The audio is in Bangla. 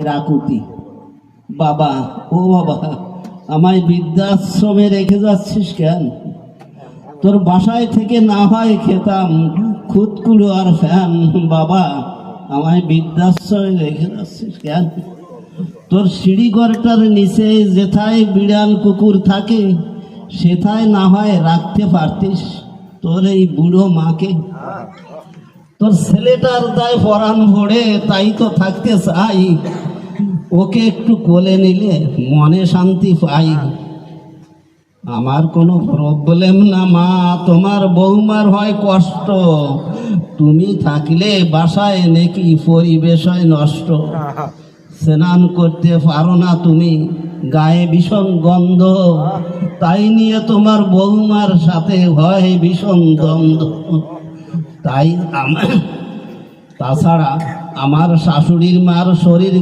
রাকুতি। বাবা, ও বাবা, আমায় বৃদ্ধাশ্রমে রেখে যাচ্ছিস কেন? তোর বাসায় থেকে না হয় খেতাম খুদকুড়ো আর ফ্যান। বাবা, আমায় বৃদ্ধাশ্রমে রেখে যাচ্ছিস কেন? তোর সিঁড়িঘরটার নিচে যেথায় বিড়াল কুকুর থাকে সেথায় না হয় রাখতে পারতিস তোর এই বুড়ো মাকে। তোর ছেলেটার দায় পরাণ ভরে, তাই তো থাকতে চাই। ওকে একটু কোলে নিলে মনে শান্তি পাই। আমার কোনো প্রবলেম না মা, তোমার বৌমার হয় কষ্ট। তুমি থাকলে বাসায় নাকি পরিবেশ হয় নষ্ট। স্নান করতে পারো না তুমি, গায়ে ভীষণ গন্ধ, তাই নিয়ে তোমার বৌমার সাথে হয় ভীষণ দ্বন্দ্ব। তাই তাছাড়া আমার শাশুড়ির মার শরীর